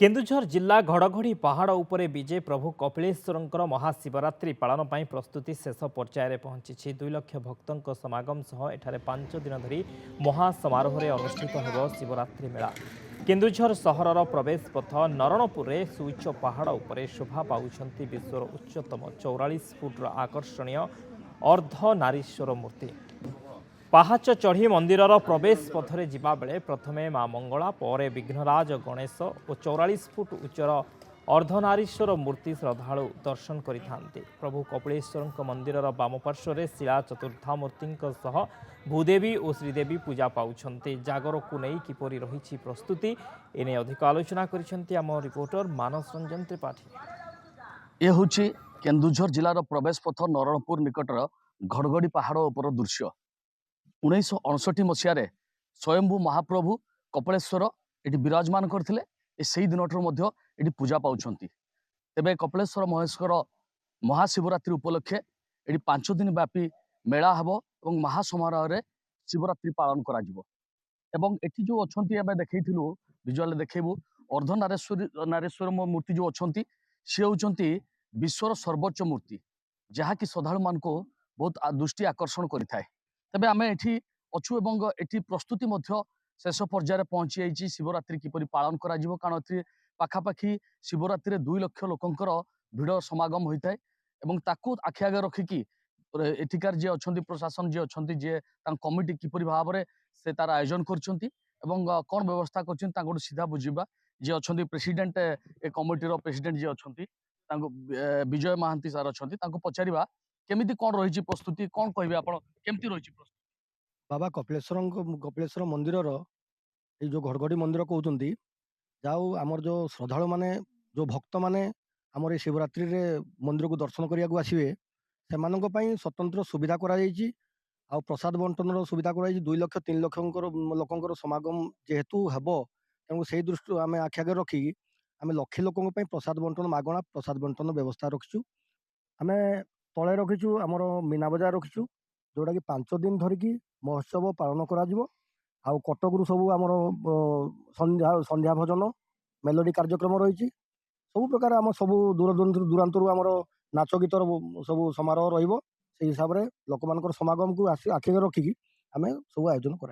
केन्दुझर जिला घड़घड़ी पहाड़ उपरे विजे प्रभु कपिलेश्वर महाशिवरात्रि पालन पर प्रस्तुति शेष पर्यायर पहुंची 2 लाख भक्तों समागम सह एठारे 5 दिन धरी महासमारोह अनुष्ठित हो शिवरात्रि मेला। केन्दुझर सहरर प्रवेश पथ नरणपुर में सुउच्च पहाड़ उपरे शोभा पाउछंती विश्वर उच्चतम 44 फुट्र आकर्षणीय अर्धनारीश्वर मूर्ति। पाहाच चढ़ी मंदिरर प्रवेश पथरे जिबा बेले प्रथमे मां मंगला पर विघ्नराज गणेश और 44 फुट उच्चर अर्धनारीश्वर मूर्ति श्रद्धालु दर्शन करिथांती। प्रभु कपिलेश्वर मंदिरर वामपार्श्व शिला चतुर्धामूर्ति भूदेवी और श्रीदेवी पूजा पाउछंती। जागर को नहीं किपरि रही प्रस्तुति एने अधिक आलोचना करिसेंती आम रिपोर्टर मानस रंजन त्रिपाठी। ये हूँ केन्दुझर जिलार प्रवेश पथ नरणपुर निकटर घड़घड़ी पहाड़ उपर दृश्य। 1959 मसीह स्वयंभू महाप्रभु कपिलेश्वर ये विराजमान करते से दिन ये पूजा पाँच। तेबे कपिलेश्वर महेश्वर महाशिवरात्रि उपलक्षे ये 5 दिन व्यापी मेला हम और महासमारोह शिवरात्रि पालन कर जो अच्छा देखु विजुआल देखू अर्धनारेश्वर मूर्ति जो अच्छा सी होती विश्वर सर्वोच्च मूर्ति जहाँकि श्रद्धालु मान बहुत दृष्टि आकर्षण करें। तेबे आम एठी अच्छु एवं एठी प्रस्तुति शेष पर्यायर पहुंची जाइए शिवरात्रि किपरि पालन करा जिवो। कारण ए पाखापाखि शिवरात्रि 2 लाख लोकंकर भिड़ समागम होता है एवं ताकू आखि आगे रखिकी एठिकार जे अच्छा प्रशासन जे अच्छा जे कमिटी किपरि भाव में से तार आयोजन करछंती एवं कौन व्यवस्था कर सीधा बुझा जे अच्छा प्रेसिडेंट ए कमिटीर प्रेसिडेंट जे अच्छा विजय महांती सार अच्छा पचारिबा केमिति कौन रही प्रस्तुति कौन कहे आप केमती रही प्रस्तुति। बाबा कपिलेश्वर मंदिर जो घड़घड़ी मंदिर कहते जाऊ आमर जो श्रद्धालु माने जो भक्त माने आमर शिवरात्रि रे मंदिर को दर्शन करने को आसवे से स्वतंत्र सुविधा आ प्रसाद बंटन सुविधा कर 2 लाख 3 लाख लोकंर समागम जेहेतु हेब तेणु से दृष्टि आम आखि आगे रखिकी आम लक्षे लोकों प्रसाद बंटन मागणा प्रसाद बंटन व्यवस्था रखीचु। आम तले रखीचु आमर मीना बजार रखीचु जोटा कि 5 दिन धरिकी महोत्सव पालन करा कटकू सब आमर संध्या भजन मेलोडी कार्यक्रम रही सब प्रकार आम सब दूर दूरांतर आमर नाच गीतर सब समारोह रही हिसाब से लोक मान समागम को आखिगे रखिकी आम सब आयोजन कर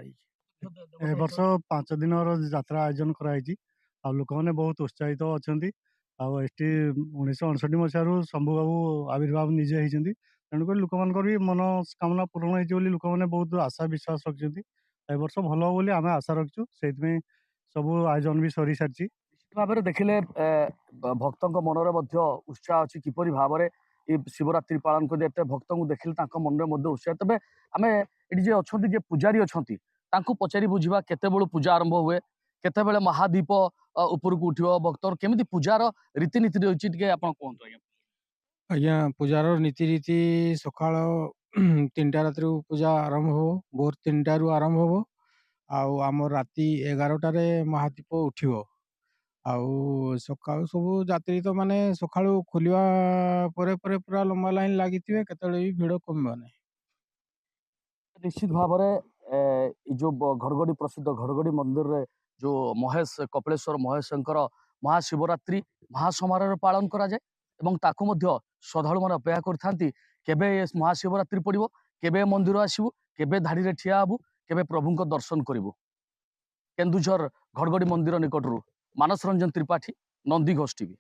वर्ष 5 दिन यात्रा आयोजन कराई लोक मैंने बहुत उत्साहित अच्छा। 1959 मसीह शंभु बाबू आविर्भाव निजे होती तेणुक लोक मान भी मनोकामना पूरण होती लोक मैंने बहुत आशा विश्वास रखिंट वर्ष भल बोली आम आशा रखीचु से सब आयोजन भी सरी सारी भाव में देखिले भक्तों मनरे उत्साह अच्छी किपरि भाव में ये शिवरात्रि पालन कर भक्त को देखिले मन में उत्साह। तेज आम ये अच्छा पूजारी अच्छा पचारि बुझा केते पूजा आरंभ हुए केते महादीप उपरको उठ भक्त केमी पूजार रीतिनीति रही आप कहतु। आज्ञा पूजार नीति सकाळ 3टा राति पूजा आरंभ हो भोर 3टा आरंभ हो आम राति 11टारे महादीप उठिबो सकाळु सब यात्री तो माने सकाळु खोलिवा परे परे पूरा लंबा लाइन लगी भी भिड़ कम नहीं। निश्चित भाव में जो घड़घड़ी प्रसिद्ध घड़घड़ी मंदिर रे जो महेश कपिलेश्वर महेशंकर महाशिवरात्रि महासमारोह पालन करा जाए एवं ताकू मध्य श्रद्धालु मान अपेक्षा करथांती केबे महाशिवरात्रि पड़िबो केबे मंदिर आसीबु केबे धाड़ी रे ठिया हबु केबे प्रभुंक दर्शन करिबु। केन्दुझर घड़घड़ी मंदिर निकटरू मानस रंजन त्रिपाठी, नंदीघोष टीवी।